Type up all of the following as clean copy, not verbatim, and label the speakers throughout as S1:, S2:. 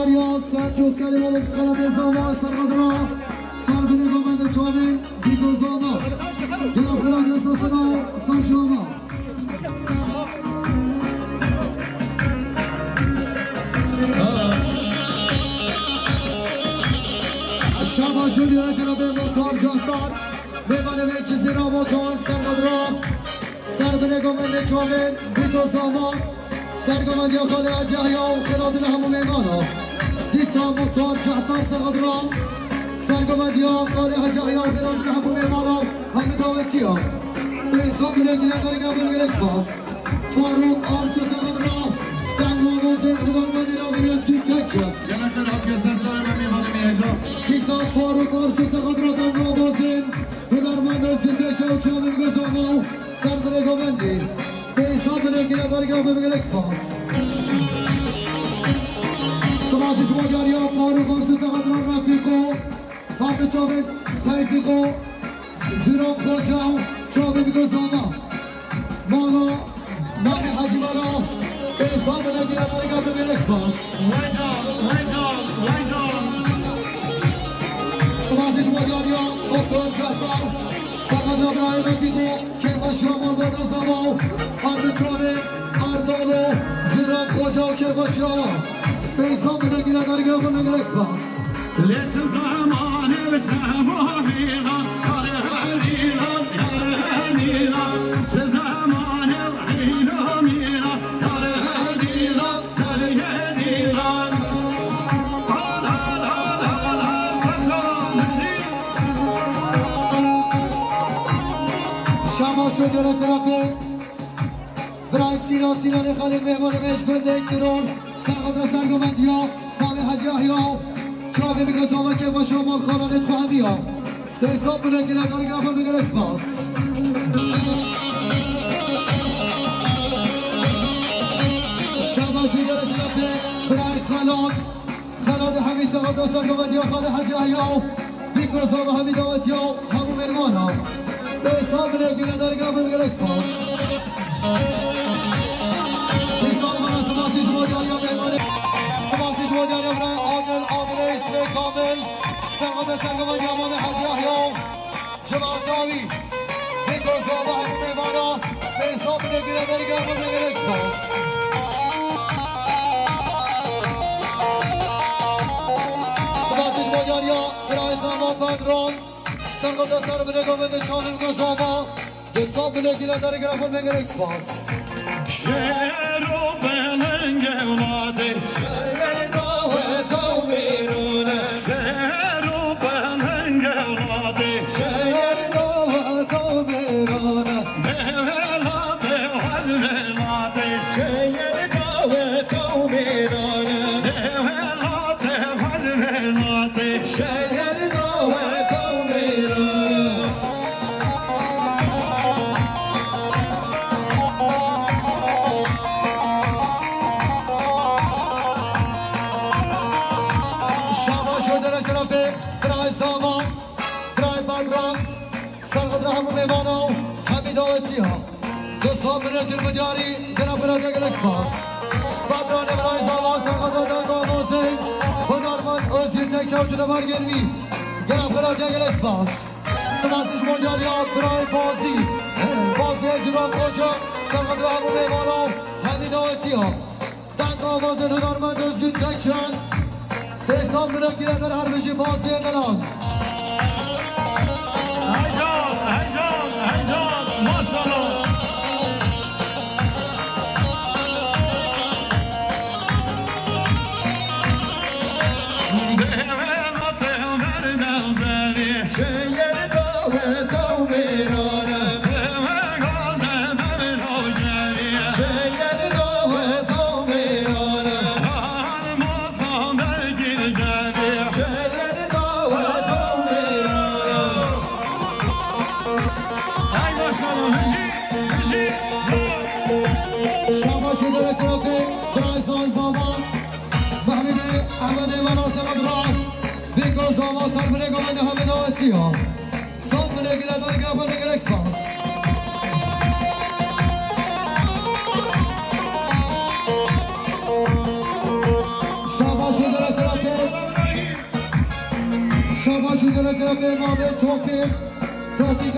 S1: مادریا سلچوک سلیمان بسخالت ازاما سرقدرا سربین گومند چوابین بیگوزاما گلا فراد اساسنا سانشوما شما شدی را جناب موتار جهدار میوانه میچی زیرا موتار سرقدرا سربین گومند چوابین بیگوزاما سرگومندی خاله اجهیا و خلادن همو میمانا دیسا موتار جهدار سرقدرا سرگومندی خاله اجهیا و خلادن همو میمانا همه داوتی ها به حساب ملنگیره داری نبون گلش باز فاروق آرسو سرقدرا دنگ آوازه هنرمندی را بمیازگیر کچه
S2: یه مقدر آب گسر چای من میمانه میجا
S1: دیسا فاروق آرسو سرقدرا دنگ آوازه هنرمند ازگیر کچه و چه میگذانا سرگومندی به حساب ملنگیره داری نبون گلش باز سماز شما داریا فاروق آرسو سرقدرا رفیقو فرد چاوید تایفیقو زیراب خوچاو چاوه میگذانا مالا نامی حجی مالا به حساب نگیره دارگاه ببیرکس باز
S2: ویجان
S1: سمازش ماداریا موتور جعفر سرقد رابرای رفیقو که باشی آمان بادا زماو ارد چاوه اردالو زیراب خوچاو که باشی آمان به حساب نگیره دارگاه ببیرکس باز
S2: لیت زمانه به تمامیران چه زمانه حینا میران داره دیران تره دیران
S1: شما شده را سرافه برای سینان خالد مهمان مشگل دکترون سرقدر سرگومندی ها مام حجی احیا چاوه میگذامه که با شما خانانت فهمی ها سه حساب بلنگیره داری گرافر بگل اکسپاس شما شده را سرافه برای خلاد همی سرقدر سرگومندی ها خالد حجی احیا میگذامه همی دعوتی ها همون مهمان ها به حساب بلنگیره داری گرافر بگل اکسپاس دیسان من از سماسی شما داریا مهمانه سماسی شما داریا برای عادل اسم کامل سرقدر سرگومندی امام حجی احیا جماعتاوی بیگوزاوه همون مهمانا به حساب بلنگیره داری گرافر بگل اکسپاس سماسی شما داریا برای زمان بدران سرقدر سر بلنگومنده چانم گوزاوا به حساب بلنگیره داری گرافر بگل اکسپاس
S2: شعر و بلنگ اومده
S1: شعر داوه تو بیرونه
S2: شعر و بلنگ اومده
S1: شعر داوه تو بیرونه
S2: بلاده وزلاده
S1: شعر داوه تو بیرونه
S2: بلاده وزلاده
S1: شعر داوه تو بیرونه شما شده را شرافه برای زمان برای بدران سرقدر همون میمانا همی دعوتی ها دوستان بنزیر مدیاری گرافر را گل اکسپاس بدران برای زمان سرقدر دنگا موزین هنرمند اوزیر نکچه و چوده برگروی گرافر را گل اکسپاس سماسیش مدیاری ها برای بازی اجرام کجا سرقدر همون میمانا همی دعوتی ها دنگا موزین هنرمند اوزیر نکچه سه سال بلنگیره در هر بشی بازی نلان
S2: هیجان ماشالله
S1: شیر داوه تو بیرونه شیر داوه تو بیرونه شیر داوه تو بیرونه شما شده رسرافه برای زمان محمد احمد مناسب ادران بیگو زمان سر بره گمانده همه داوتی ها سام بره گیره داری گرافر بگر اکسپاس شما شده رسرافه شده جناب امام توفیق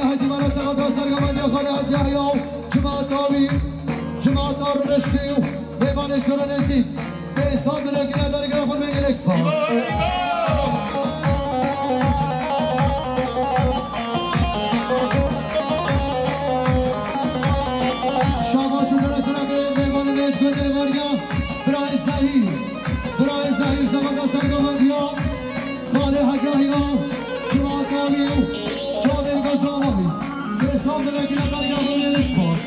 S1: حاجی مرا سقط را سرگمانی خاله حاجی احیاو جماعت آبی جماعت آر رشتی و میوانش کرنسی به حساب ملکی نداری گرافون میگل اکسپاس شما شده جناب میوان میش کنده ورگا برای زهیر سقط را سرگمانی خاله حاجی احیاو جماعت آبی و Çağdayım kazanmayı Ses saldırına girenler yapılmayan ekspos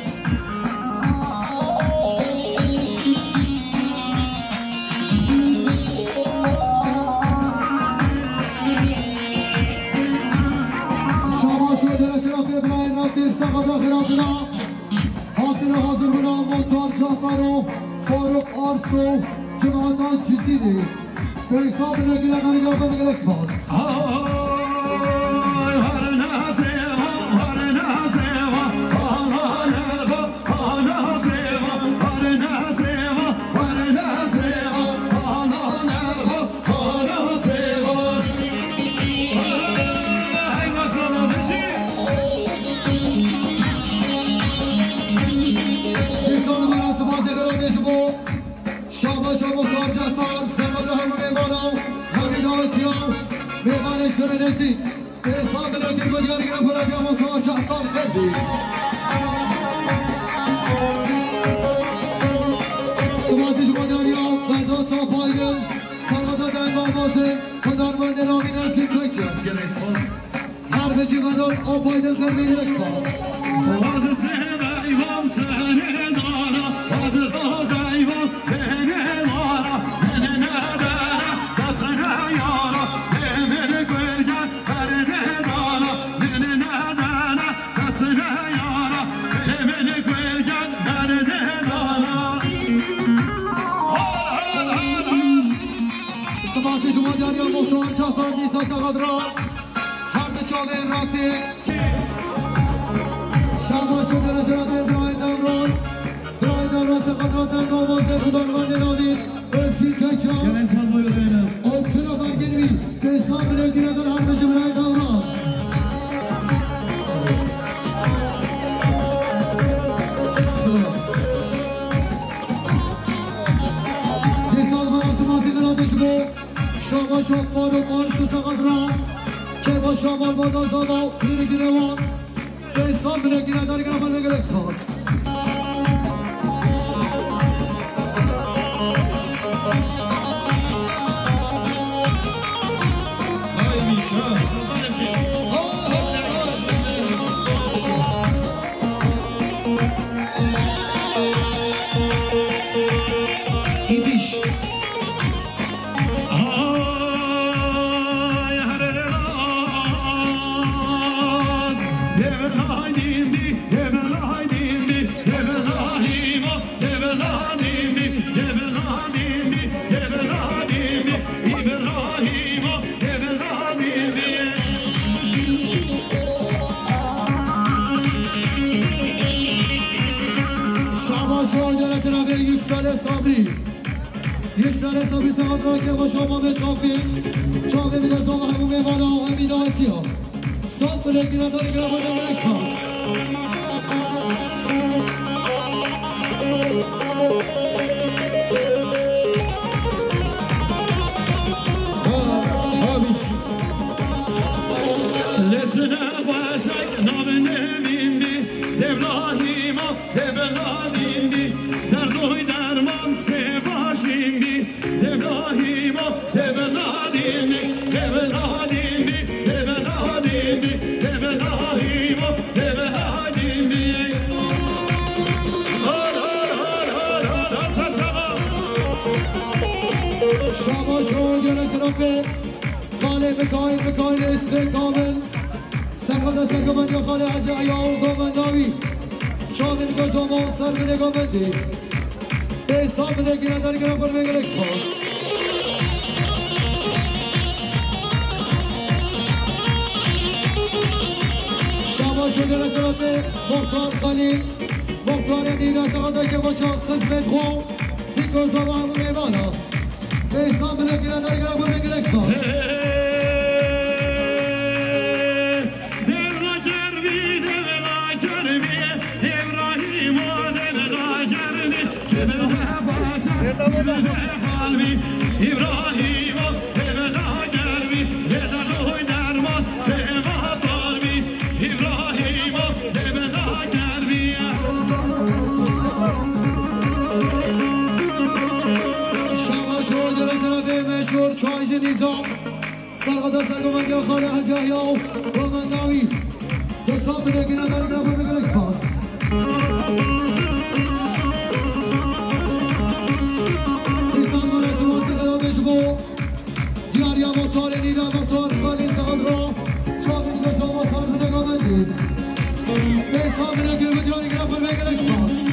S1: Şaban şöyle Serap İbrahim Rabbim sakata kıratına Hatırı hazır buna Montar Caferu Faruk Arsu Cuma'dan Cisidi Ve hesabına girenler yapılmayan ekspos شما سرجفان سرقد هم میمانو همین آتیا میمانش در نسی به حساب لکر بجگر گرم کنم یا مطمئن جفان خردی سمازی شما داریا بزا سا پایگن سرقد دنگ آمازه خدارمند نامین از که تکچه هر بچی غدار آب پایدن خرمی اکسپاس
S2: باز سه ایوان سهنه دارا باز خود ایوان بهنه مارا بهنه ندارا دستنه یارا بهمن گرگن برنه دارا بهنه ندارا دستنه یارا بهمن گرگن برنه دارا
S1: سماسی شما داریا مختار جفان نیسا سقد را هر دو چاوه رفتی شما شده نظرات ابراهیم دمران سقط را دنگ آمازه خداوند نامین افکی کچان آنچه نفر گنوی به حساب لگی ندار هر بشه ابراهیم دمران یه سال مراسماتی قرادش بود شما شما رو آرسو سقط را که با شما با دازانا پیری گیروان به حساب لگی نداری گرفت بگل اکسپاس یک سال صبری سقط را که با شما به چاوه میرزا و همون میوانا و همین آتی ها سال بلگی نداری گرام بردن در اکسپاس
S2: لجنه باشک نام نمیندی دبلاهیما دبلاهیندی در دوی درمان سه باشیندی دبلاهیما دبلاهیندی دبلاهیندی دبلاهیندی دبلاهیما دبلاهیندی
S1: شما شو جنس رفت خاله بکاین اسم کامل سرقد سرگمانی خاله حجه ایاو گمنداوی چاوه گزوما سر بینه گمندی به حساب لگی نداری گرم پر میگل اکسپاس شما شده رسالت مختار خلیل مختار نینا سقده که باشا خزمت خواه بیگزوما همون میوانا به حساب لگی نداری گرم پر میگل اکسپاس نظام سرقدا سرگومندی خاله حجی احیا و منداوی دوستان بگی نداری گرفت بگل اکسپاس ایسان من اتماسی قرادش بو دیاری موتور نیده موتور خالی سقد رو چاقی دیگه زاما سر بگامندی ایسان بگی دیاری گرفت بگل اکسپاس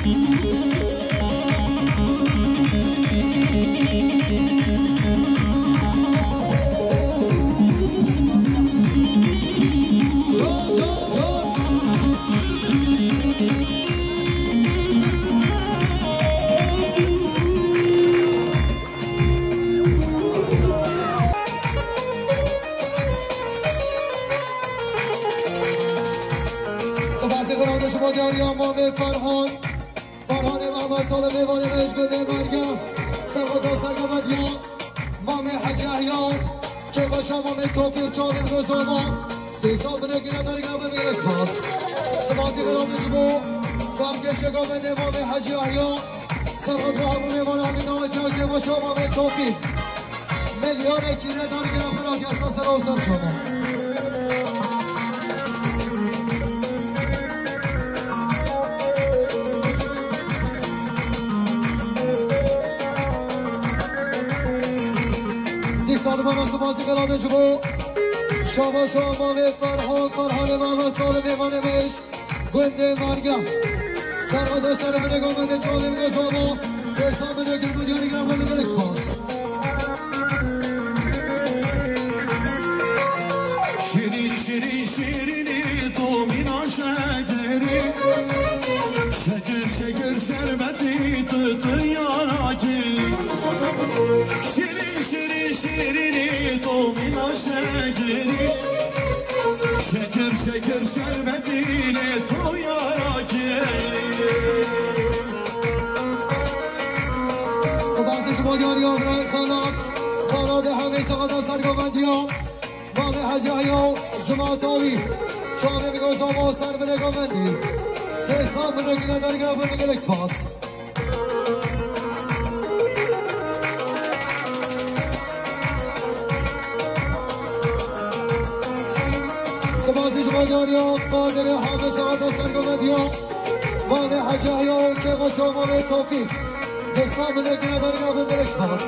S1: امام فرهان محمد سالم میوان مشگل مرگه سرقدا سرگمدیا مام حج احیا که باش امام توفیق چاقیم گزاما سیسا بنگی نداری گرم بگیر اکسپاس سبازی قرادش بو سرکش گامن امام حج احیا سرقدا همون میوان همین آجا که باش امام توفیق میلیون اکی نداری گرم برای اساس روزار شما من از بازی قرادش بو شما فرهان محمد سالم میوانمش گنده مرگه سرقدا سر من نگاه منده چالم گذابا سه سال بده گل بودیانی گرم هم میگل اکسپاس
S2: شیرینی تو مینا شکری شکر شربتی تو یارا گیری شیرینی تو مینا شکری شکر شربتی تو یارا گیری
S1: سبازی شما یاری آبرای خانات همه سقدا سرگومندی ها مام حج احیا جماعت آوی چامه میگو زاما سر بنگامندی سه سال بنگی نداری گرم بگل اکسپاس سبازی شما یاری ها قادر همه سقدا سرگومندی ها مام حج احیا که با شما مام توفیق دوستان بنگی نداری گرم بگل اکسپاس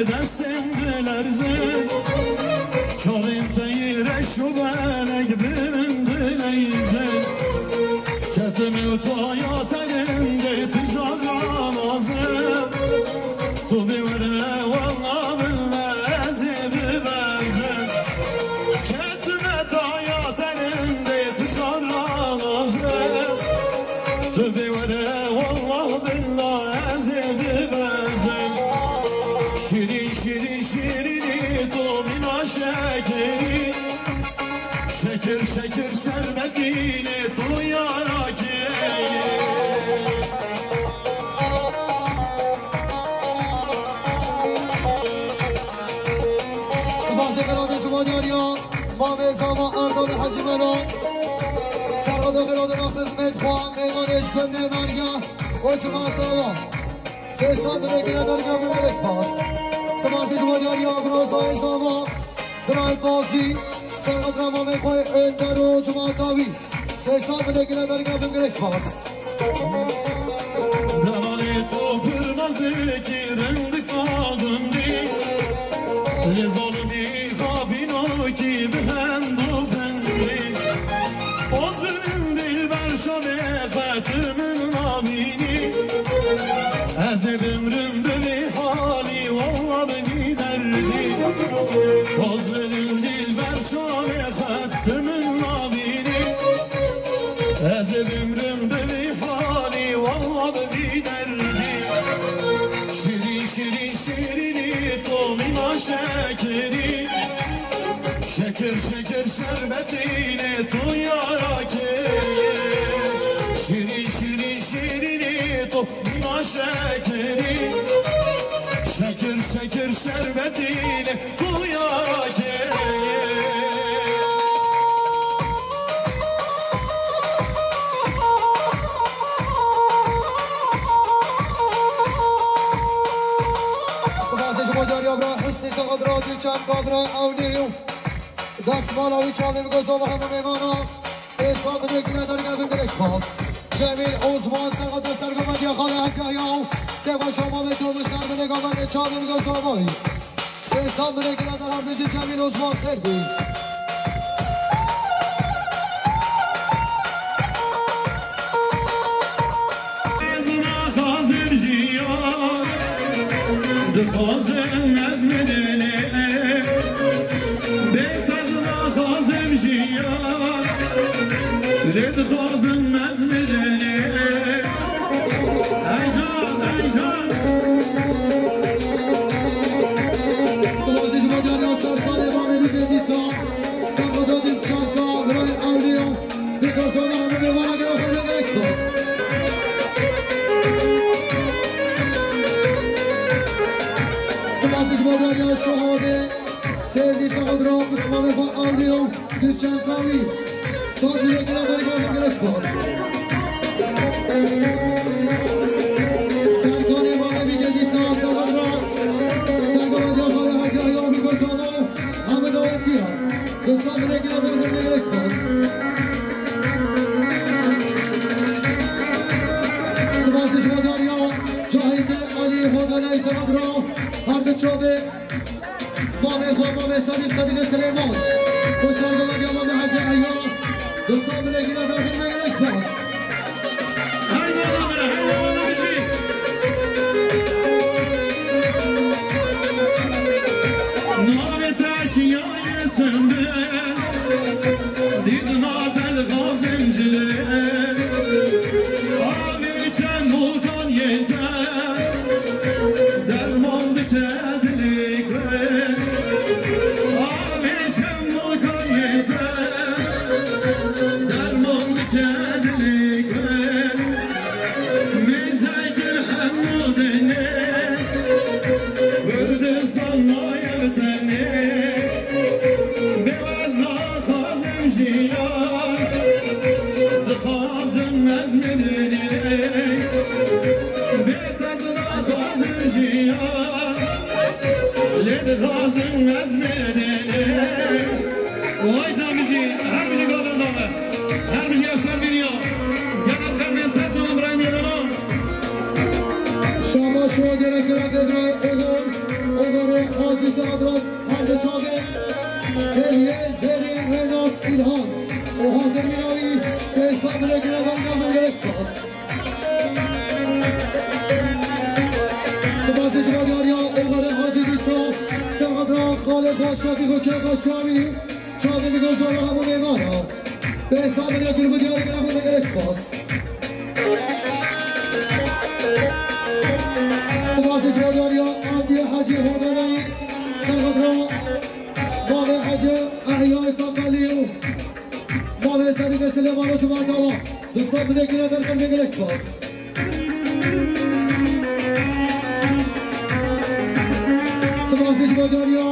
S2: دستم دلرزه چاریم تیرش و بلگ برم دلیزه کتم و تایا ترنده تجار رامازه تو بیوره والله بالله ببزه کتم تایا ترنده تجار رامازه تو بیوره والله بالله ببزه شیرینی تو مینا شکری شکر شربتین تو یارا گیری
S1: سبازی قراد شما یاریا مام زاما ارداد حجی ملو سرقدا قراد مخص مدخواه میوانش کنده مرگه و جماعت آوا سه سال بنگی نداری گرم بگل اکسپاس سبازی شما یاریا گروزای زاما برای بازی سرقدا مام خواه اندر و جماعت آوی سه سال بنگی نداری گرم بگل اکسپاس
S2: دمالی تو پرمزه گیرند کادندی لزالمی خوابینو کی به هندو فندی باز برم دل بر شانه ختمن نامینی از بمرم بلی حالی والله بلی دردی باز برم دل بر شانه ختمن نامینی از بمرم بلی حالی والله بلی دردی شیرینی تو مینا شکری شکر şerbetini tu yaraki Şirin şirin şirini topla şekeri Şeker şeker şerbetini tu yaraki
S1: قدراتی چند کادر اولیو دست مالاوی چاویم گذار و همه میمانا حساب دیگه نداریم نبیم در اکسپاس جمیل عثمان سرقدر سرگمت یا خاله حجیاو دوا شما به تو بشتر به نگامت چاویم گذار بایی سه حساب دیگه ندارم بشید جمیل عثمان خیر بی
S2: Dikazım ezmedini Beytazına kazım jiyan Dikazım ezmedini Eycan, eycan
S1: Sıvazıcı Macarya Sarkan Evam Edip Nisa Sakadadim Kanka Ray Avliyo Dikazana Hanım Evan'a göre Hanım Ekspos Madarya şahane sevgili Sakadra Müslüman Vefa Avliyo Gülçen Kavi Sabriye Gıradarı Gavin Gıraşbaz Serkan Emanevi Gedisa Sakadra Serkan Yahalı Hacı Ayami Gozano Ahmet Avetiya Sabriye Gıradarı Gavin Gıraşbaz Sıvasıcı Madarya Cahide Ali Hodanay Sakadra Hardı Çobe Mame Mame Sadik Sadik Süleyman Koşargı Medya Mame Hacı Ayya Dostlar bile girer dargınma gerekmez
S2: Haydi bana bizi Nabet açıya söndü Didin atel gazemciler Abi içen volkan yeter Derman bitedik Abi içen volkan yeter Derman bitedik Mizekir hemmudini Kürdistan yerteni Bevazna kazım jiyan Kazım ezmedini Betazna kazım jiyan Led kazım ezmedini Vay camici, her biri kadındalı Her biri yaşlar biliyor Yanat kalbin ses onu bırakım yanına
S1: Şama şuna gerek gerek Ebray Onur'u Hacı Sadrat Hacı Çağbe Celiye Zeri ve Naz İlhan O Hazır Minavi Beysa bile girer dargınma gerekmez Sıvazıcı Madarya Onur'u Hacı Nisa Serhadra Khaled Başşati Höker Başşami Çağbe bir gözlerle hamur evana Beysa bile girme diyarı girer gerekmez Sıvazıcı Madarya Abdi Hacı Hodanay Serhadra Mame Hacı Ahyay Kakaliyo Mame Sadi ve Süleyman Cumartava Dostlar bile girer dargınma gerekmez Sıvazıcı Madarya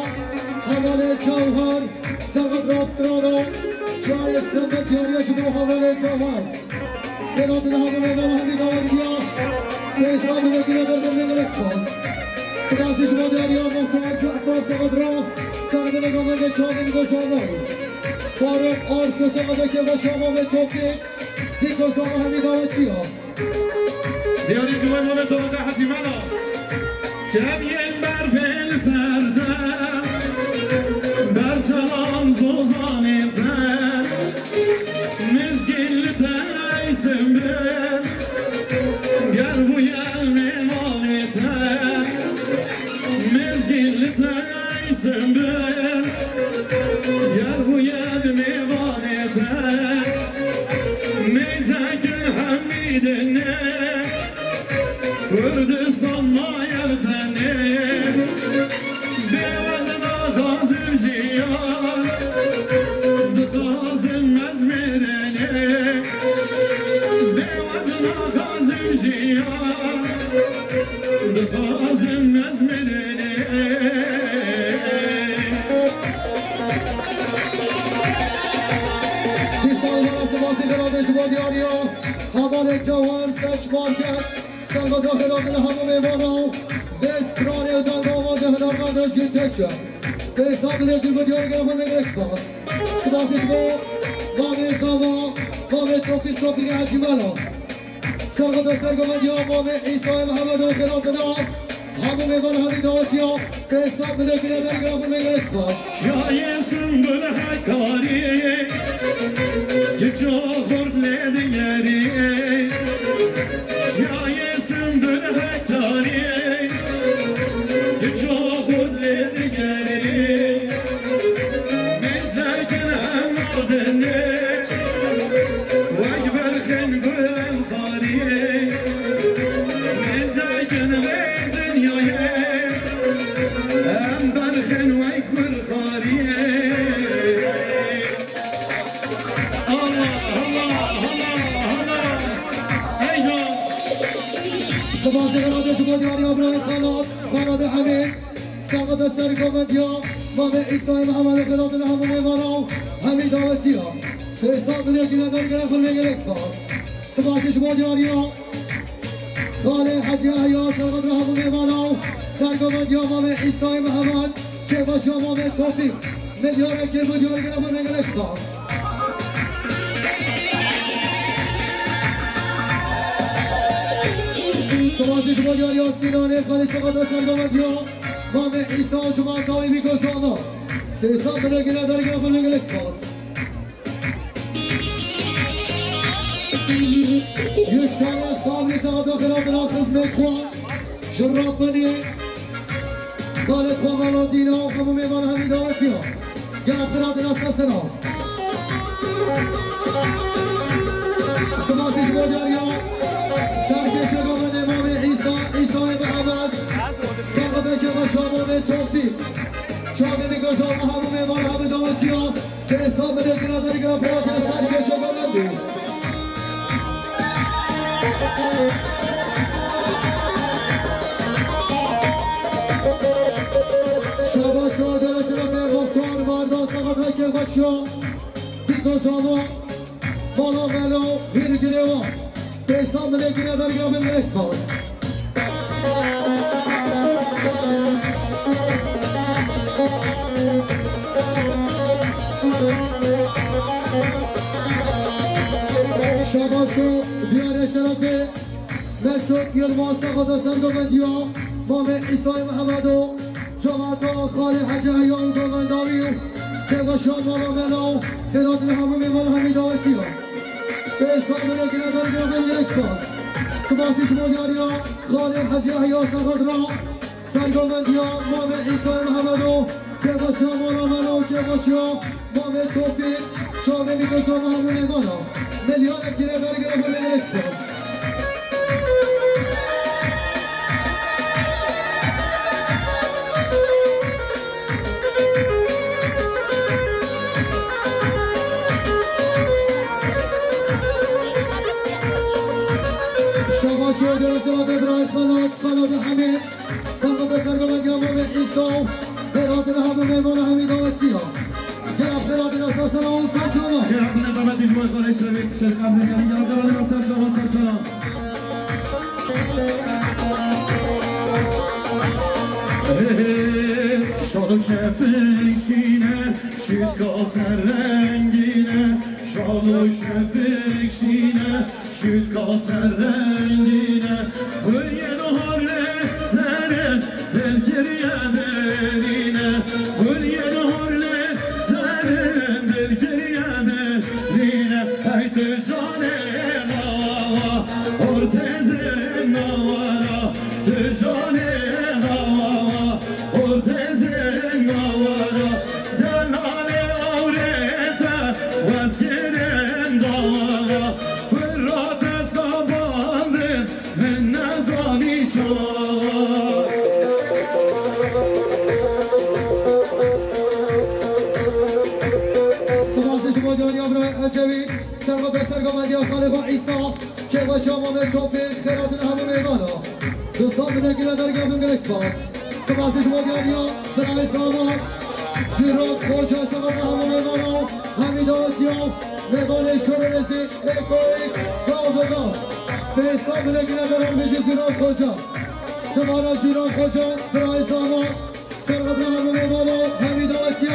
S1: Havale Çavhar Serhadra Strano Çay Sende Cariye Şudu Havale Çavhar Genadını Havale Evana Hamid Avetiya Beysa bile girer dargınma gerekmez Sıvazıcı Madarya Muhtar Cahbar Serhadra Sergene Gamende Çavin Gozanay Faruk Arsu Serhadeke Başama ve Topik Dikosana Hamid Avetiya
S2: Diyari Cumay Mehmet Doğu'da Hacimala Cemiyen berfel serde Berçalan zozan eder Mizgilli teysim bir Gel bu yer meman eder Mizgilli teysim bir Gel bu yer meman eder Meyzekül hamidine Kürdistan'la yerteni Bevazına kazım jiyan لدخازم نزمنني
S1: دیسان مناسباتی قرار شما دیاریا حوال جوان سچ مارکت سنگا داخلات همه میمانو دسترانی و دنگا آماده هنرمند از گیر تکچه به حساب لیکن به دیار گرفت میگه اکسپاس سباسش با مامه زاما مامه توفیق عجیمالا سرگا دسترگا مدیا مامه عیسای محمد و خلاتنا همه میوان همی دواتی ها به حساب لیکن در گرفت میگه اکسپاس
S2: جای سنبول حکاری که جا خورد لیدیگری جای سنبول حکاری که جا خورد لیدیگری مزاکن هم آدنه واجبر خن گل خاری مزاکن غیر دنیای هم برخن ویکبر خاری
S1: سبازی قرار شما دیاری ابراهیم خانات حمید ساقط سرگامدیا مامه عیسای محمد قرار همه میوانو همین دعوتی ها سه سال بلیتی نداری گرفت میگه اکسپاس سبازی شما دیاری ها خاله حجی احیا ساقط همه میوانو سرگامدیا مامه عیسای محمد که با شما مامه توفیق میلیاره که بلیاری گرفت میگه اکسپاس سبازی شما دیاری ها سینانه خالی سقاط سرگامدیا مامه عیسی و جماعت هایی بیگزانا سه سال بلیتی نداری گرفت میگه اکسپاس یک سال از قابلی سقاط آخرات را خزمت خواه جراب بنی خالد خواه و دینا و همه میوان همی دعوتی ها گرفترات ناسا سنا سباتی شما دیاری ها سرکش قابل امام عیسی محمد سقاط که با شامام توفیق چاقی میگذار و همه میوان همه دعوتی ها که حساب بده که نداری گرفترات سرکش قابل دی شبا شادر شرف مختار مردان سقط رکه باشا بیگو زاما بالا ملو هیر گریوا پیسان ملیکی نداری گرابه ملکس باز شبا شو بیار شرف مسعود یلما سقط سرگامدیا مامه عیسای محمد و جماعت ها خالی حج حیان و دومنداوی و که باشان مالا ملا خیرات همه میمان همی دعوتی ها به حساب ملکی نداری گرابه اکسپاس سباسی شما دیاری ها خالی حج حیان سقط را سرگامدیا مامه عیسای محمد و که باشان مالا ملا و که باشان مامه توفیق شامه میگذار و همه میمان ها میلیون اکی نداری گرابه اکسپاس شما درست را به برای خلات حمید سنگا سرگامدی امام عیسی براد همه میمان همین دعوتی ها گرفت براد اساس را اون سر شما
S2: گرفت نقابت دیجمای خانه شروید شرکت نگردی گرفت براد اساس شما سر سلام شاد و شپکشینه شیدگاه سر رنگینه شاد و شپکشینه شیدگاه سر رنگینه گل یه نهاره سر دلگریه برینه گل یه نهاره سر دلگریه برینه ای تو جانه نوا ارتز نوارا تو جانه نوا ارتز نوارا دلانه آورتا وزگرن دارا برات از قباندن من نزانی چار
S1: سپاس شما جانی ابراهیم عجبی سرگامدی خالق عیسی که با شما به توفیق خیرات همه میمانا دوستان بنگیره در گام انگلیس باز سبازش مدیانیا برای سامان زیرا کجا سقم همون میمانو همین دوستیو میمانه شروع رسی ایکوی گاو بگاه به حساب بنگیره در هم بشی زیرا کجا دوباره زیرا کجا برای سامان سرقم همون میمانو همین دوستیو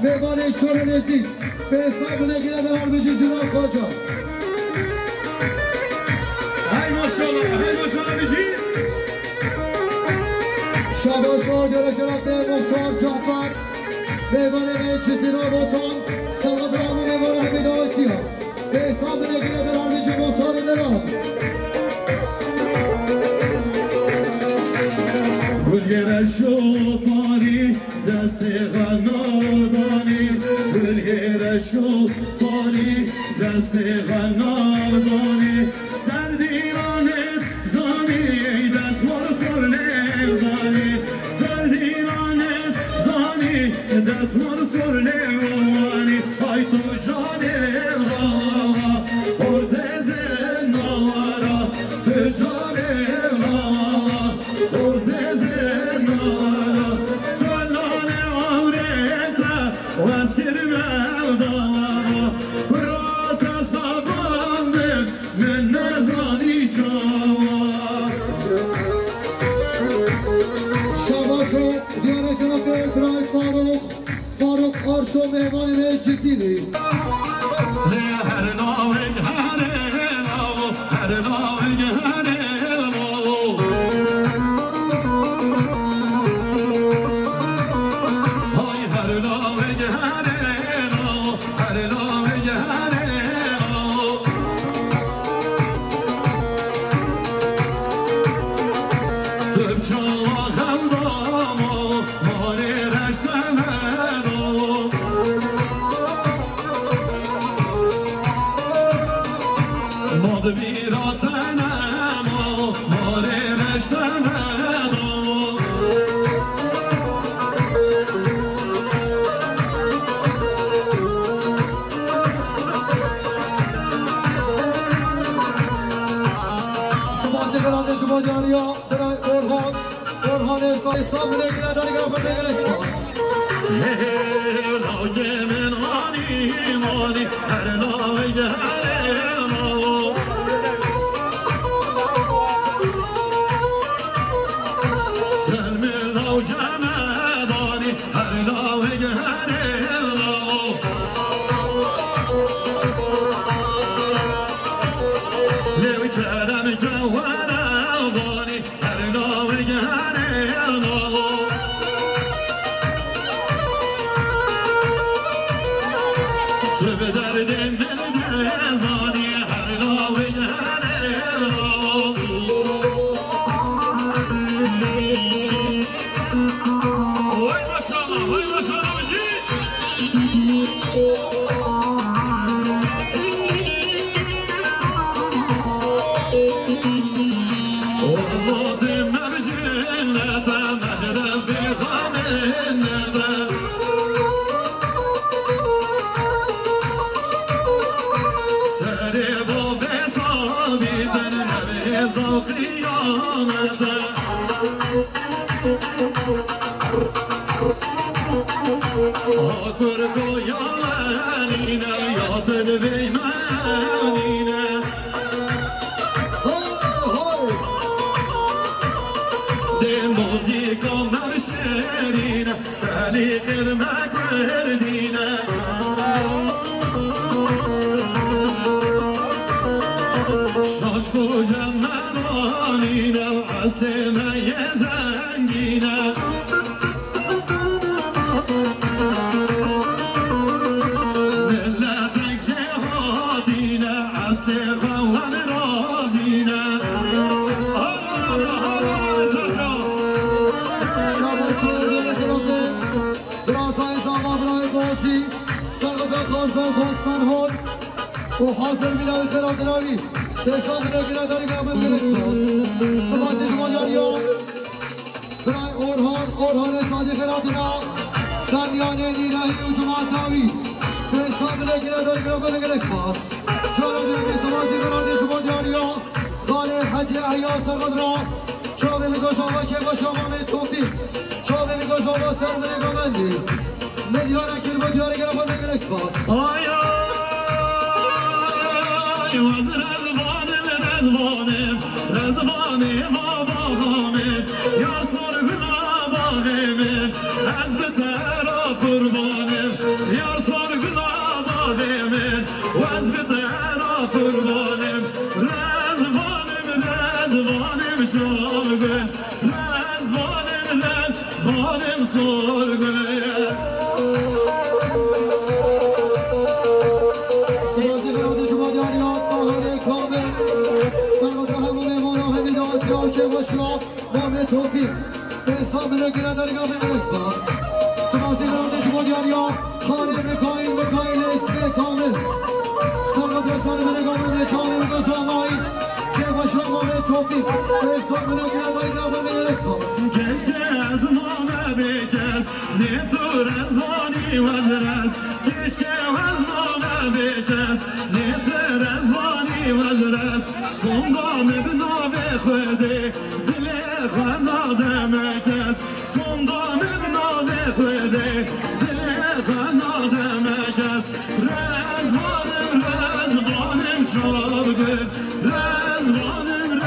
S1: میمانه شروع رسی به حساب بنگیره در هم بشی زیرا کجا
S2: های ماشاءالله بشی
S1: شاباش و جلوشرات مختار جعفر میوان چیزی را بوتان سلام رامو میوان حمیداوتی ها به حساب نگیره در آرمیش مختار درام
S2: گلگره شو پاری دست غنادانی گلگره شو پاری دست غنادانی سردیرانه زانی دست مرسول نگانی سردیرانه زانی دست مرسول نگانی های تو جانه را برده زنارا به جانه را برده زنارا کلان آورتا واسکر مردارا برات سابانده من نزانی چاوا
S1: شاباشو دیانه شرافه برای فاروق آرسو مهمان مجلسینی
S2: هر ناوگ هر ناوگ های هر ناوگ هر ناوگ
S1: شما برای اورهان حساب نگیره در گرفت بگل اسپاس
S2: لاگ من مانی هر لاگ هر مو سلم لاگ مدانی هر لاگ هر مو لو کرم جوهر آبانی هر لاگ هر مو به درد من نزانی هر لاوی هر لاو وای ماشاءالله بشی والله دم بجنة مجرد بخامنة قيامته أكبر قيامنا يا سلبي مانينا دي موسيقى مرشرينا سالي خدمك وردينا شاشكو جمرانينا وعسل ما يزنجينا ملتك شهادينا عسل خوان رازينا
S1: شاباشو دیانه براسای ساما برای باسی سرقه خارزان خواستن هات و حاضر میلاوی خیرات ناوی سیسا بنگیره داری گرام انگلیس باز سبازی شما یاریا برای اورهان صادق راتنا سمیانه نیرهی و جماعتاوی سیسا بنگیره داری گرام انگلیس باز جانا دیمی سبازی برای شما یاریا خاله حجی احیا سرقدران چاوه میگذاوا که با شما توفیق چاوه میگذاوا سر منگامندی ملیار اکر با دیاره گرم با نگل اکسپاس
S2: آی وز رزوانم و باغامم یا سرگنا باغمم از به ترا قربانم یا سرگنا باغمم و از به ترا قربانم رزوانم شلگه رزوانم سرگه
S1: که باشیم نام توفیق به حساب نگیره در گاه مرسپاس سپاسی برانده شما دیاریا خانه بکایل اسم کامل سرقد رسانه به نگامنده چانه بگذامایی که باشیم نام توفیق به حساب نگیره در گاه مرسپاس
S2: کشکه از ما بکس نیتو رزوانی وزرس کشکه از ما بکس نیتو رزوانی وزرس سندام بناوه خوده دل خناده مکس سندام بناوه خوده دل خناده مکس رزوانم شلگه رزوانم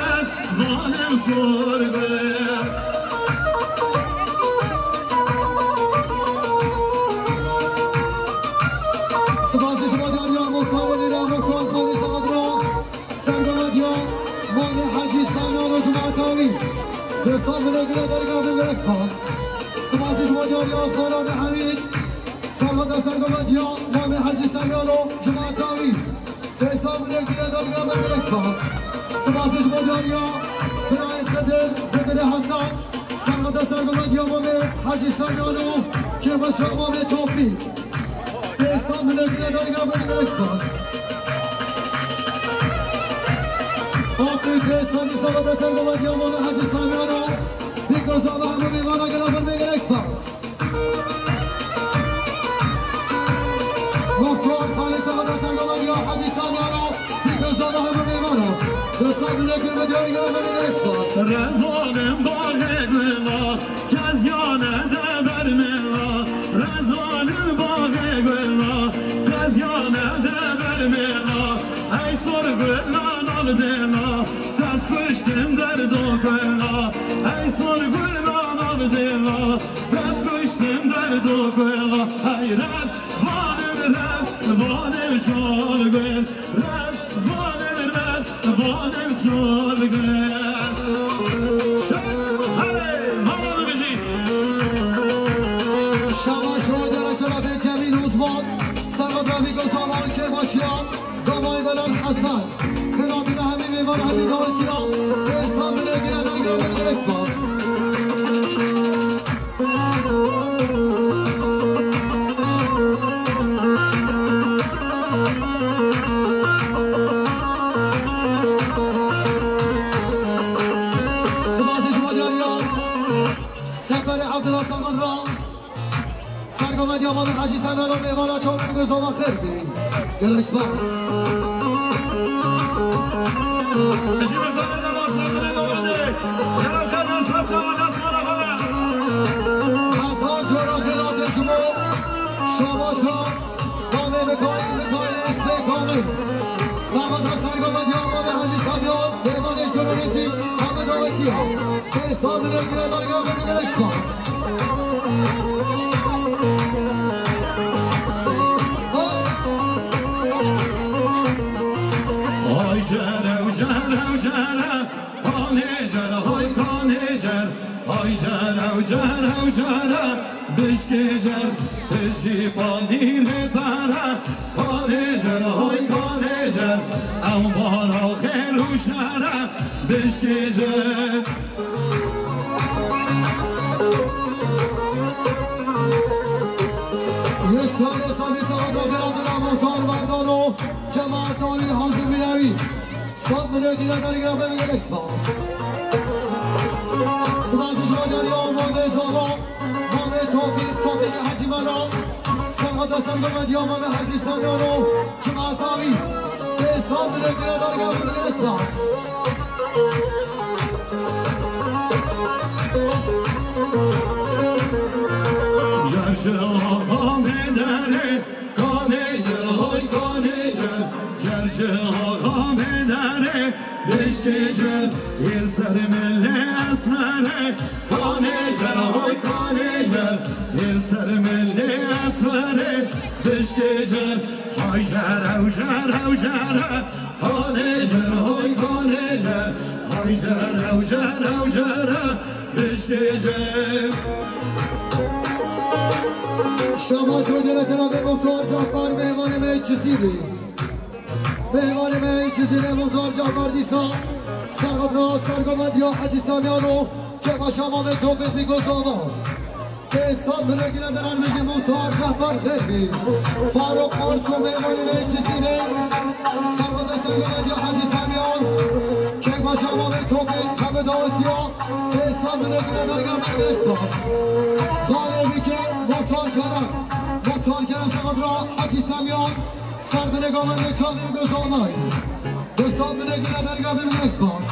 S2: سرگه
S1: سپاسی شما داریا مختار نیرا مختار کنی سقدران سرگمدیا مام حجی سامیان و جماعتاوی رسال منگره در گاه مرسپاس سپاسی شما داریا خالان حمید سرقد سرگمدیا مام حجی سامیان و جماعتاوی سیسال منگره در گاه مرسپاس سپاسی شما داریا برای قدر حسن سرقد سرگمدیا مام حجی سامیان و که باشا مام توفیق حساب منگره در گاه مرسپاس آقای فیصلی سقط سرگمت یا مام حجی سامیانو بیگذار و همه میوانا گرافر میگل اکسپاس مختار خالی سقط سرگمت یا حجی سامیانو بیگذار و همه میوانا رسال منگره و دیاری گرافر میگل اکسپاس
S2: رزوانم باغ گلا کزیانه دبر ملا رزوانم باغ گلا کزیانه دبر ملا ای سرگلا نالدلا دست کشتم در دو گلا ای سرگلا نالدلا دست کشتم در دو گلا ای رزوانم شلگه رزوانم شلگه
S1: شما شما در شرف جمیل روزبان سرقد را میگذارم که باشیم زمای بلال حسن خلابین همه میوان همه داوتی را به حساب نگیره در گرام مرسپاس سپاسی شما دیاریا سفر عبدالله سرقد را سرگمت یا مام حجی سامیان و میوانا چون میگذارم خیر بین گلکس باس هزار جورا خلاف شما کامل بکایل اسم کامل سرقد را سرگمت یا مام حجی سامیان میوانش درونیتی همه داوتی ها به حساب نگیره در گرام گلکس باس
S2: جارا بشکجر تشی پانیر تارا کانجر های کانجر اموال خیر و شارا بشکجر
S1: یک سال سالی سال را درام مختار مردان و جماعت آنی حاضر بینوی صد ملیون دیگر در گرفته میگه اکسپاس سپاسی شما دریا و مام زاما مام توفیق حجی مرا سرقد سرگمت یا مام حجی سامیان و جماعت آمی به حساب ملیون دیگر در گرفته میگه اکسپاس
S2: جرجه آقا بدره کانجه های کانجه جرجه آقا بدره بشکجه یه سر مله اسمره کانجه های کانجه یه سر مله اسمره بشکجه های جره و جره و جره کانجه های کانجه های جره و جره و جره بشکجه
S1: شما شده جناب مختار جعفر مهمان میچزیری مهمان میچزیری مختار جعفر دیسا سرقدرا سرگمد یا حجی سامیانو که با شما به توفیق میگذارم که حساب بنگیره در ارمج مختار جعفر خیلی فاروق آرسو مهمان میچزیری سرقدرا سرگمد یا حجی سامیان که با شما به توفیق همه دعوتی ها که حساب بنگیره در گرمه اسپاس خالقی که مختار کردم فقط را حجی سامیان سر به نگامنده چاوی گذارمای حساب بنگیره در گرمه اسپاس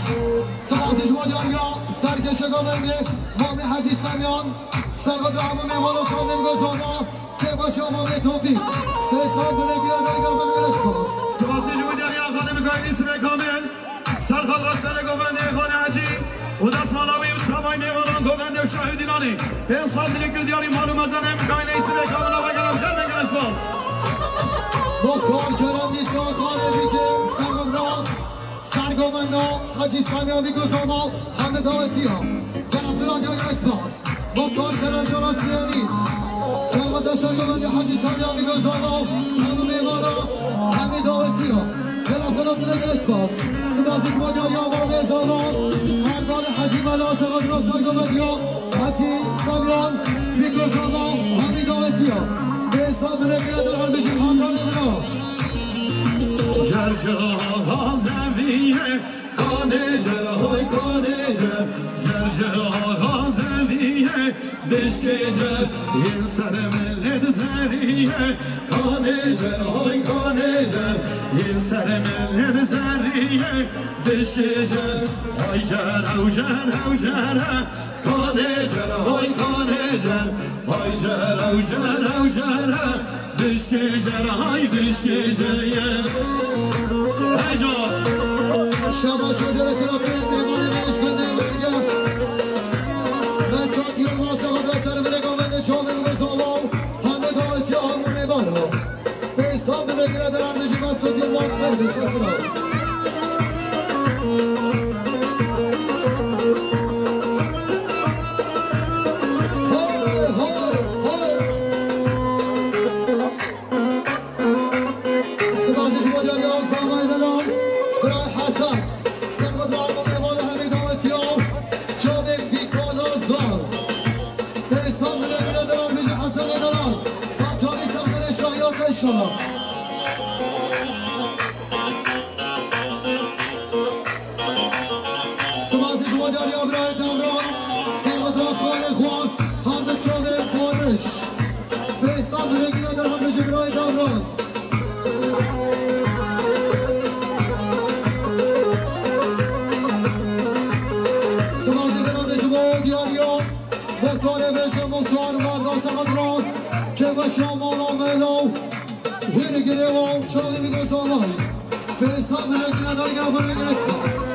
S1: سپاسش مادرگا سرکش گامنده مامی حجی سامیان سرقدر همه میمانو چاوی گذارم که با شما به توفیق سه سال بنگیره در گرمه اسپاس
S2: سپاسش مادرگا خانم کاری اسم کامل سرقدر سر گامنده خانه حجی و دست مالاوی و سمای میوانان گوونده و شاهدینانی به انصاب دلیکل دیاری معلوم از انم کاین ایسی به کامل آقا گرم خیلی بگن اسپاس
S1: مختار کرم نیسا خالقی که سرگومنده حجی سامیان میگذارم همه دعوتی ها گرم برادی های اسپاس مختار کرم جناسیانی سرگومنده حجی سامیان میگذارم همه میوانان همه دعوتی ها خلافات نگر اسپاس سپاسش مادر یا امام زمان هردان حجی ملا سقدر سرگمدی ها حجی سامیان میگذارم همی دعوتی ها به حساب نگیره در حال بشید هردان امرا
S2: جرجه آقا زویه کانجه های کانجه جرجه آقا زویه بشکجه یه سر ملد زریه کانجه های کانجه یه سر ملد زریه بشکجه های جره و جره و جره کانجه های کانجه های جره و جره و جره بشکجه های بشکجه های جان
S1: شما شده رسول به میمان مشک نمیگم من ساعت یون واسه خود سر به نگامنده چامه میگذارم همه دعوتی همون میبانم به حساب نگیره در ارمجی من ساعت یون واسه بردش رسول شما سپاسش مادر یا برای دمران سرقدر خانه خوان هرد چانه خانش به حساب نگیره در همش برای دمران سپاسی برای شما دیاریان مختار بشه مختار مردان سقدران که به شما راملو هیره گره و چاقی میگذارم به حساب نگیره در گفت نگیره اسپاس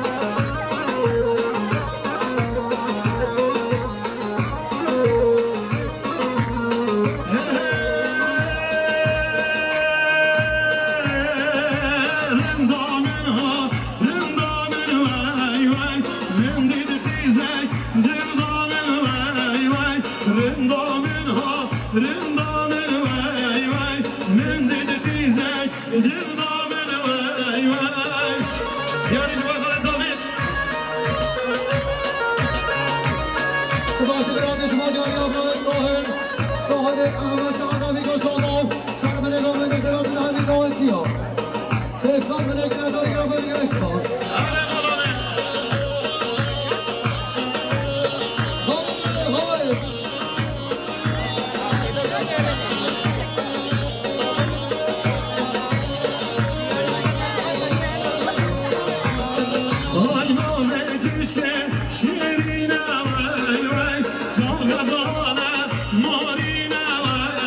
S2: شیرین وای وای شام غزاله مارین وای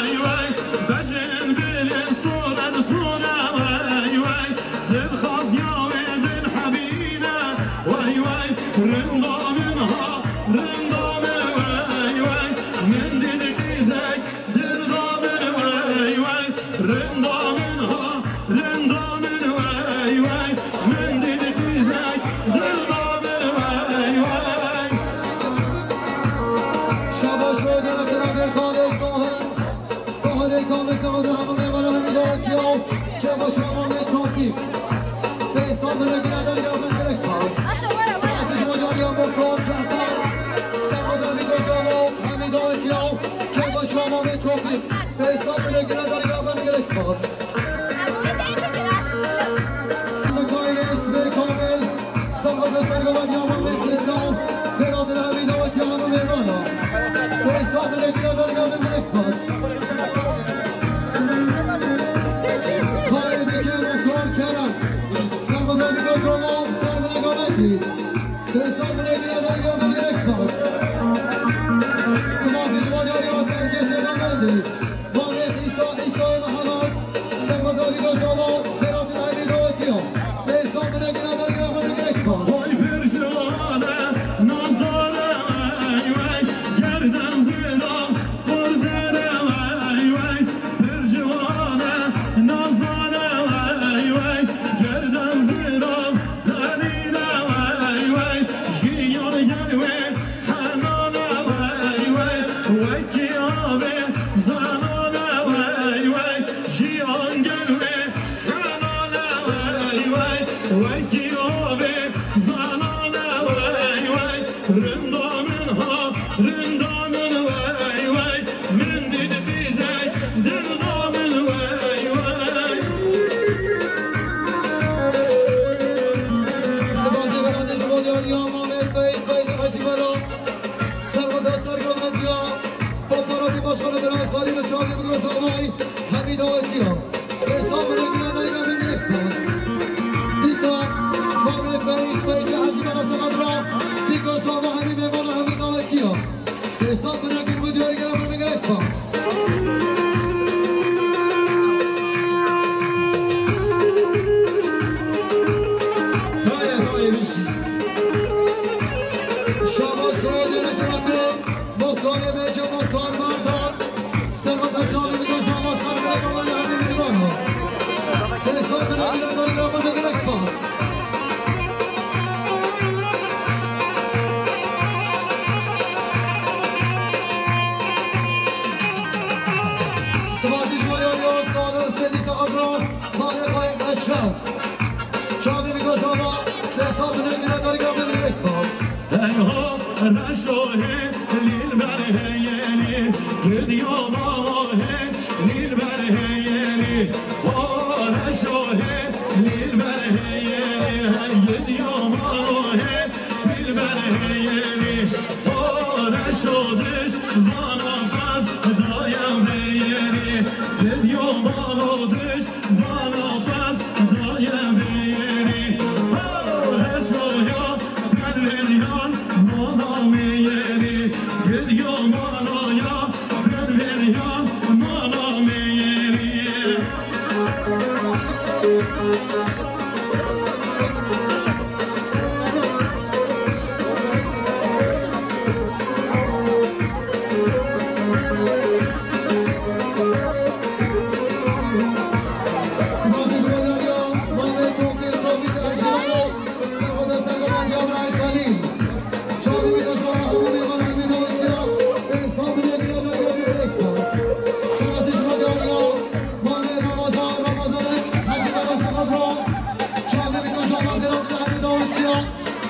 S1: محمد توفیق به حساب نگیرداری گردن گرشتاز سراسش مجاریان مختار جهتر سرمدامی گزامو حمید آتیاو که با شما محمد توفیق به حساب نگیرداری گردن گرشتاز مکایل اسم کامل سرمد سرگوان یامان مکیسان برادر حمید آتیاو مهمانا به حساب نگیرداری گردن گرشتاز سرسان بنگیره در گام یک پاس سمازش مادیاری ها سرکش نامنده وانه ایسای محمد سرمدامی گزاما فرات رحمی دوتی ها به حساب بنگیره در گام یک پاس
S2: وای پرشانه نازاره وای وای گردن زیرا برزره وای وای پرشانه نازاره وای وای گردن زیرا
S1: حمید آتیا سرسان بنگیره در گام یک پاس نیسا مامل فیک حجی مراسمت را دیگازاما همین مهمان حمید آتیا سرسان بنگیر بودیاری گرم بگیر یک پاس شما شما دیره شما بره مختار بیجا مختار مردان سرمت چاوی بگذاما سر برگامان همین میبان ها سرسان بنگیره داری گرام بگیر یک پاس سماتیش مالیاری ها ساله سنیس آبرا مالی پای اشرف چاوی بگذاما سرسان بنگیره داری گرام بگیر یک پاس
S2: انها رشوه لیل برهیلی گدیاماه لیل برهیلی رشوه لیل برهیلی گدیاماه لیل برهیلی رشودش بانا پس دایم بیری گدیاماهش بانا پس دایم بیری رشویا پروریان مانا میری گدیامانا یا پروریان مانا میری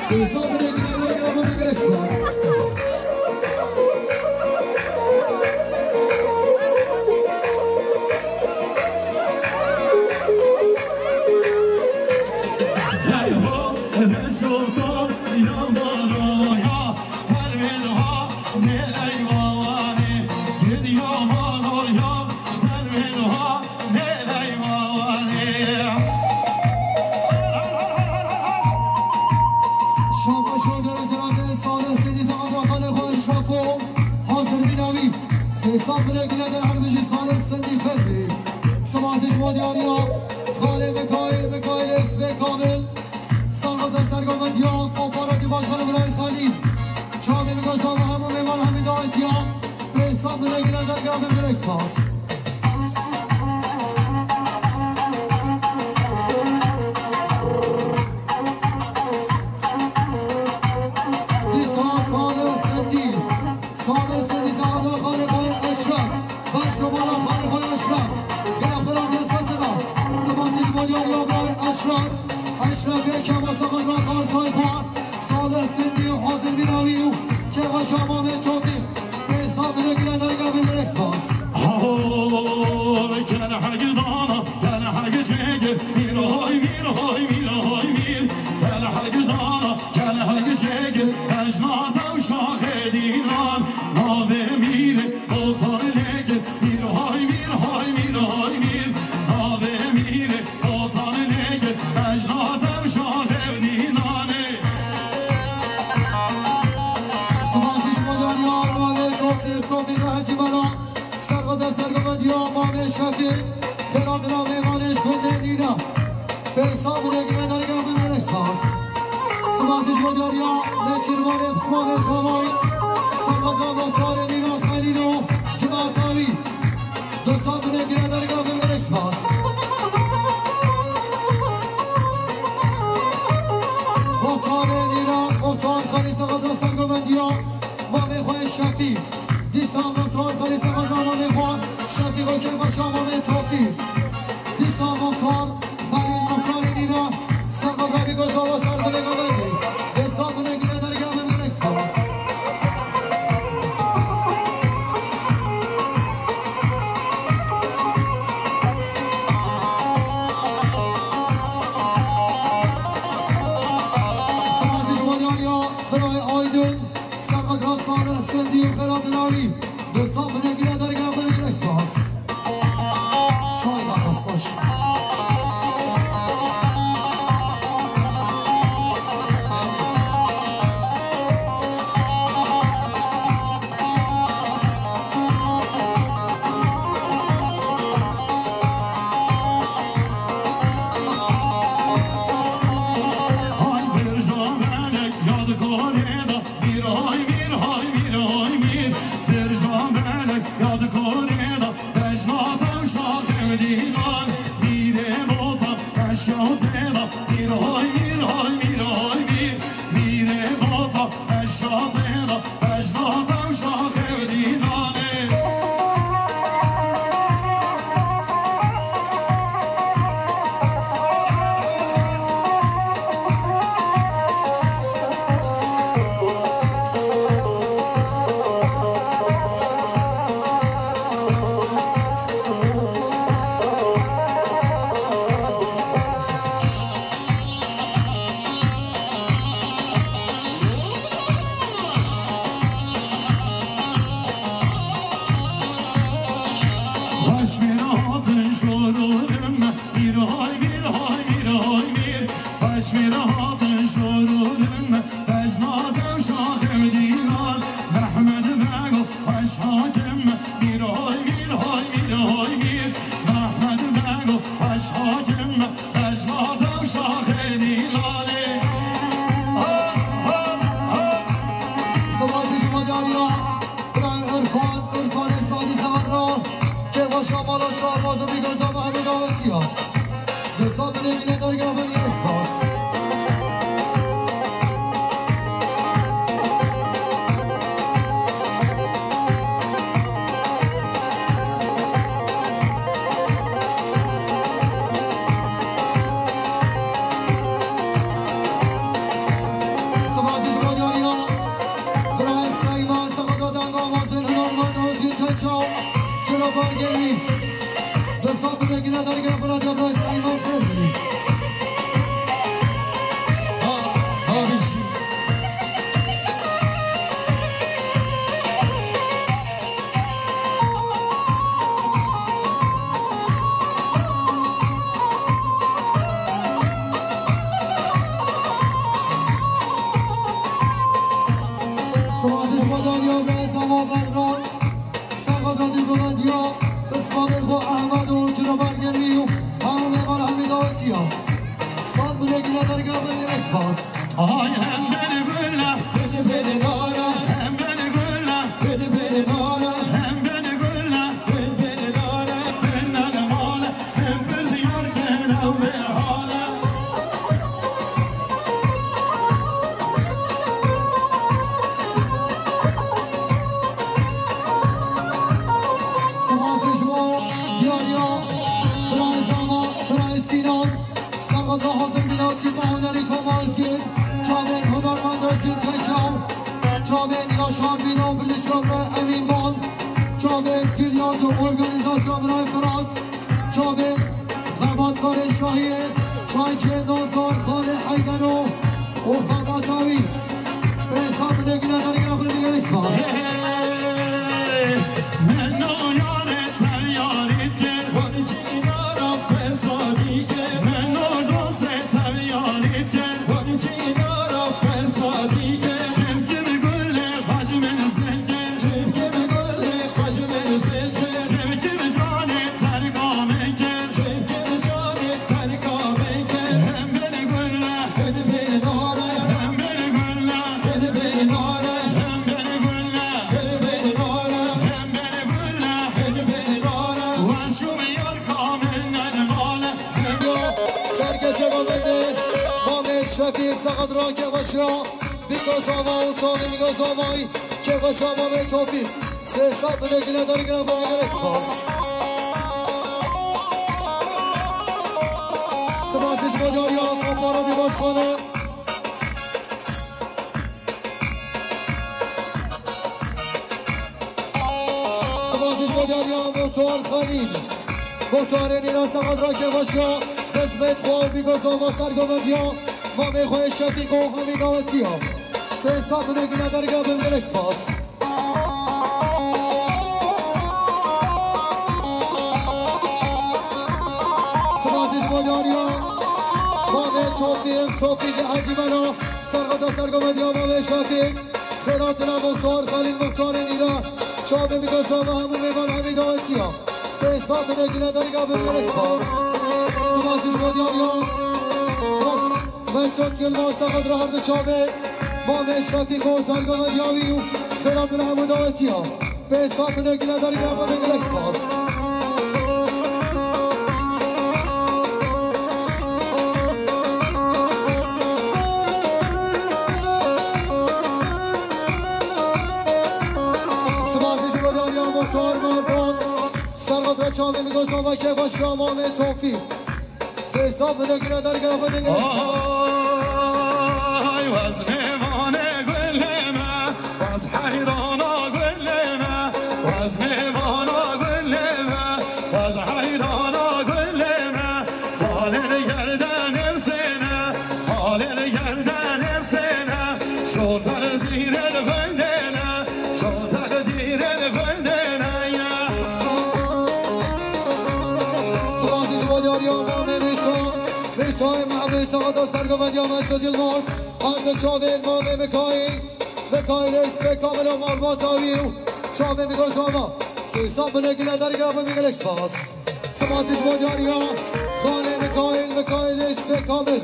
S1: سرسان بنگیره داری گرام بگیر یک پاس شما دنیا برای اشرف یکم و سقط را خارسای خواه صالح سندی و حاضر بیناوی و که باش امام توفیق به حساب نگیره در گفی برکس باز
S2: کن حق دانا کن حق چگه میرهای میر کن حق دانا کن حق چگه اجنات و شاخ دیران نابه میره بلطان لگه میرهای میر نابه میره بلطان لگه اجنات و شاخ دیرانه
S1: سماشش مداریا امام توفیق حجی بلا سرقدر سرگمدیا امام شفیع خیرات را میمانش کنده نینا به حساب نگیره در گفی برکس باز سماشش مداریا نچیروان افسمان خوابای سرقدر مختار نینا خلیل و جماعتاوی دوستان نگیره در گفی برکس باز مختار نینا مختار خالی سرقدر سرگمدیا امام خواه شفیع دیسا مختار خالی سرقدر امام خواه شفیع و که باش امام توفیق دیسا مختار خلیل مختار نینا سرقدر بیگوزا و سر بلگمدی حساب نگیره در گفی برکس باز برای آیدون سرقدر صالح سندی و خیرات ناوی دوستان نگیره در گفی برکس باز چای بخور خوش سرقد را حاضر بیناتی با هنری کامازگید چاوین هنرمند رزگید کشم چاوین یاشار بینا بلیشرام را امین بان چاوین گریاز و ارگانیزاسیون برای فرات چاوین خباتکار شاهیه چایچه دانزار خانه حیدنو و خباتاوی به حساب نگینا داری گرافر میگرش باز شفیق سقط را که باشا بیگاز آما و چاوی میگاز آمایی که باشا ما به توفیق سه سال بده گنه داری گنه با میگه اسپاس سپاسش مداری ها کمپارا دیباش کنه سپاسش مداری ها موتور خالید موتور نیران سقط را که باشا قسمت خواه بیگاز آما سرگامه بیا ما میخواه شفیق و همین آتی ها به حساب نگی نداری گاه بمگل اکسپاس سپاسش مداری ها ما به توفیق عجیبنا سرقدا سرگامدی ها ما به شفیق خیراتنا مختار خلیل مختار نیرا چابه میگذام همون میمان همین آتی ها به حساب نگی نداری گاه بمگل اکسپاس سپاسش مداری ها مسجد گل واسطه قدر هرد چابه ما به شفیق و سرگام دیاوی و خیراتون همون داوتی ها به حساب نگی نداری گرم و بگل اکسپاس سپاسش بداری ها مختار مردان سرقدر چابه میگوزم و که باش را ما به توفیق سه حساب نگی نداری گرم و بگل اکسپاس
S2: واز میوانه گلمه واز حیرانا گلمه واز میوانا گلمه واز حیرانا گلمه خالد گردن افسنه خالد گردن افسنه شو تقدیر الفندنه شو تقدیر الفندنه
S1: سباتش مداری آمانه بیسای محبه سقادا سرگوندی آمد شد یلماس آنده چاوه مامه مکایل است به کامل و مالبات آویرو چاوه میگوز آما سیسان بنگی نداری گرافه میگل اکسپاس سباتش مداری ها خانه مکایل است به کامل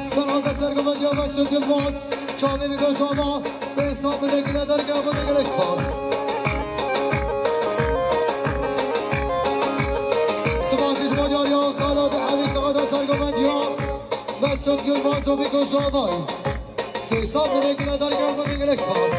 S1: سرقادا سرگوندی آمد شد یلماس چاوه میگوز آما به حساب بنگی نداری گرافه میگل اکسپاس سباتش مداری ها خالد حوی سقادا سرگوندی ها مسجد گل بازو میگوز آمایی سه سال بنگی نداری گرم و میگل اکسپاس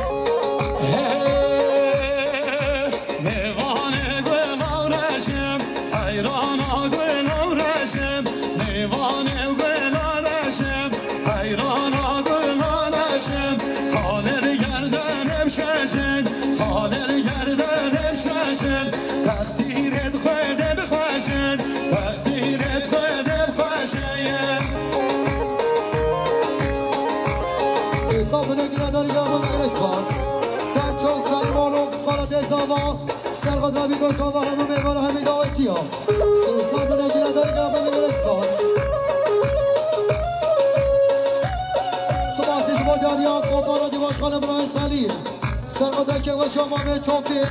S2: میوانه گل آرشم حیرانا گل آرشم میوانه گل آرشم حیرانا گل آرشم خالد گردن افششن خالد گردن افششن تقدیرت خود بخشن تقدیرت خود بخشن
S1: حساب نگی نداری گرم و میگل اکسپاس سرچون سلیمانو بسمارت ازاما سرقد ربی گوزان و همه میمان همین داویتی ها حساب نگی نداری گرم و میگل اکسپاس سپاسش مداری ها کمپارا دیواش خانه برای خلیل سرقد که و شما به توفیق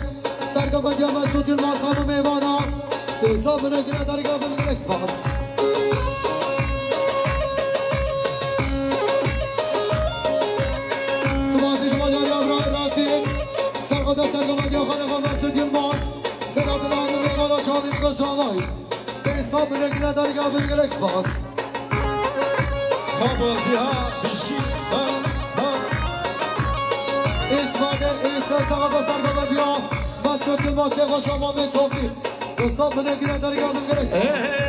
S1: سرگمدی ها مسعود یلماس همه میمان ها حساب نگی نداری گرم و میگل اکسپاس سرقدا سرگمدی ها خانه خانه مسعود یلماس خیراتون همه میمان ها چاوی میگوز آمایی به حساب نگی نداری گرم و میگل اکسپاس
S2: بازی ها بشی
S1: ایسا سقادا سرگمدی ها مسعود یلماس که خوش آما به توفیق حساب نگی نداری گرم و میگل اکسپاس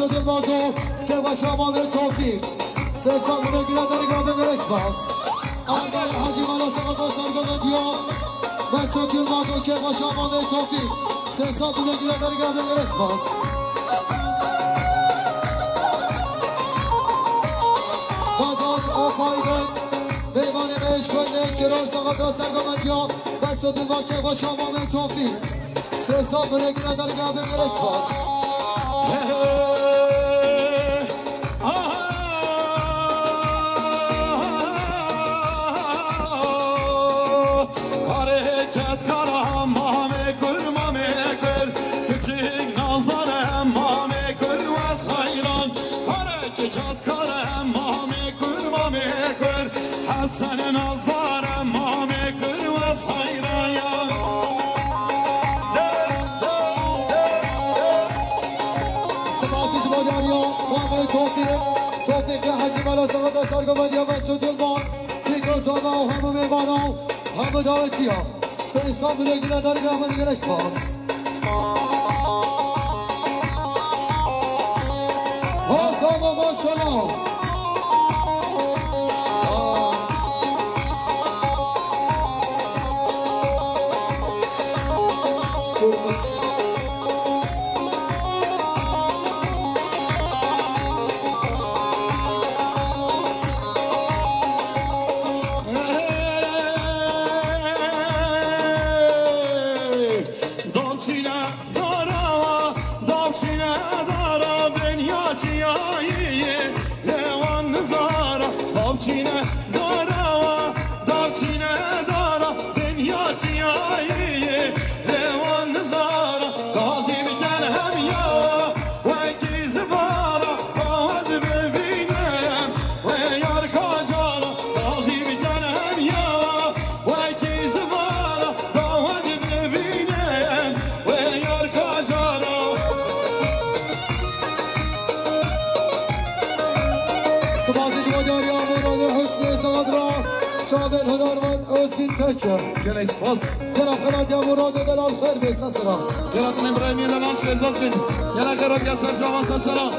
S1: بسو دل بازو که باشه امام توفیق سه سال بونه گیره داری گرده برش باز اول حجی مالا سقط و سرگاه دیا بسو دل بازو که باشه امام توفیق سه سال بونه گیره داری گرده برش باز بازاج آفایدن بیوان میش کنه کرار سقط و سرگاه دیا بسو دل باز که باشه امام توفیق سه سال بونه گیره داری گرده برش باز
S2: حسن نظر امام کر و سایرایا
S1: سپاسی شما دریا امام توفیق حجی مالا سقط سرگاه دیا بچه دل باز یک روزانه و همه میوانا همه دعوتی ها به انسان بوده گیره داری که همه دیگر اکسپاس حسام و ماشالله
S2: گل اسپاس
S1: گل خیرات یا مراد دل آخر بیسا سلام
S2: گلات نمرانی دلان شهزاد بین گل خیرات یا سر شما سلام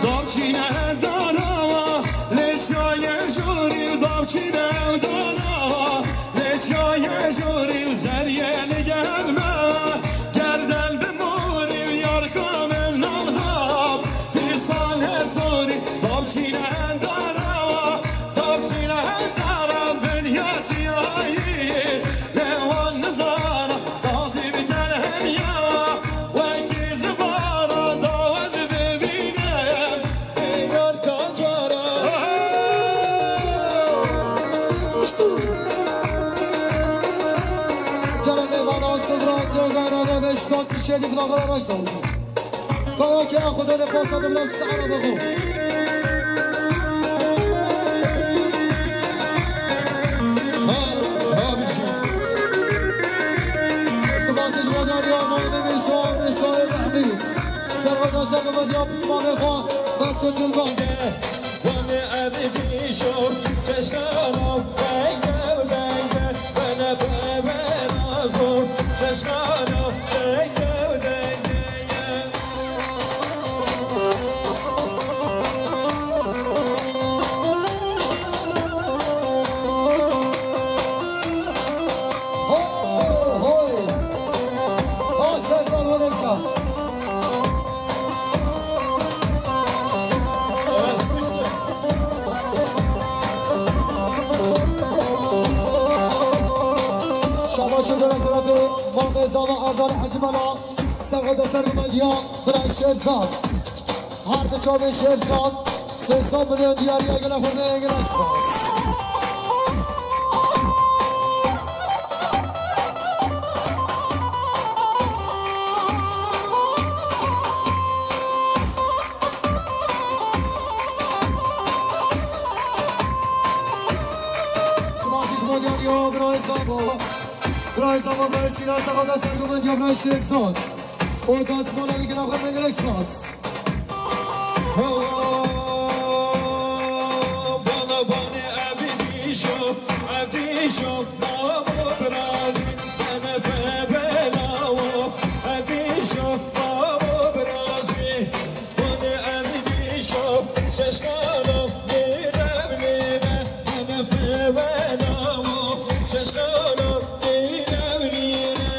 S2: دابچینه دانا لچای جوری دابچینه دانا لچای جوری زریه نگرمه
S1: شدی بلا بلا رایسا بابا که خدا نفاساده بلا که سعرا بخو سباسی جواداری آماده میسان نسای رحمی سرغد ناسر قمدیان بسمان خواه بسو دل بانده
S3: وانه عبی بیشور چشکانم بینه و بینه بنا به نازور چشکانم بینه
S1: مام زاما آردان حجمالا سرغد سر مدیا برای شهرزاد هر دو چوب شهرزاد سه سال بلیون دیاری اگل فرمه اگل اکسپاس سباسیش مدیاری برای زاما برای زمان برای سینا سقاط از سرگومند یا برای شهرزاد او دست مولا میگه نخواه مگل اکسپاس
S3: بنا عبدي شو بابو براوي أنا ببلاو عبدي شو بابو برازي وانا عبدي شو ششكالو لينا بلينا أنا ببلاو ششكالو لينا بلينا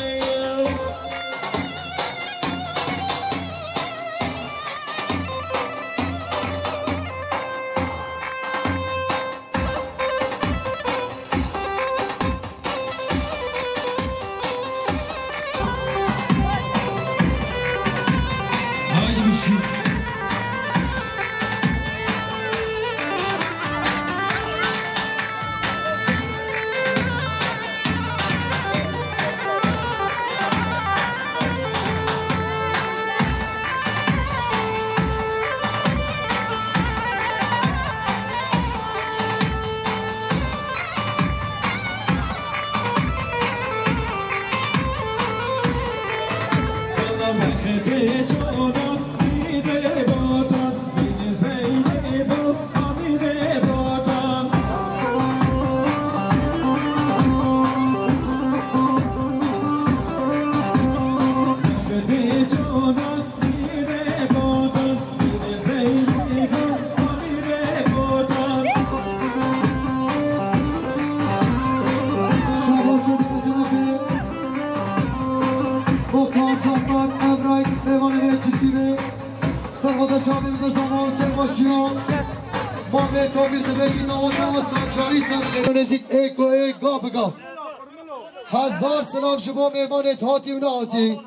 S1: هزار سلام شما میوانت هاتی و نهاتی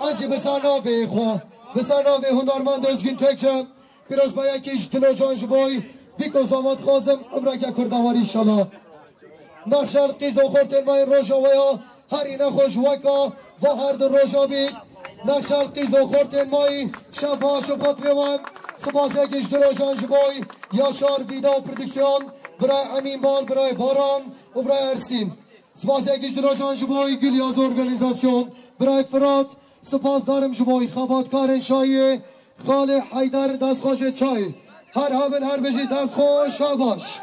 S1: از بسر ناوه خواه بسر ناوه هنرمند ازگین تکچم پیروز با یکیش دلو جان شبای بیکو زامات خازم امرک کردواری انشالله نخشل قیز و خورت المای روشا ویا هر این خوش وکا و هر دو روشا بید نخشل قیز و خورت المای شبها شبات روام سپاس یکیش دلو جان شبای یاشار ویدا و پردکسیون برای امین بال برای باران و برای ارسین سپاس یکیش دلوشان شبای گلیاز ارگانیزاسیون برای فرات سپاس دارم شبای خباتکار شایی خال حیدر دستخوش چای هر همین هر بجی دستخوش شباش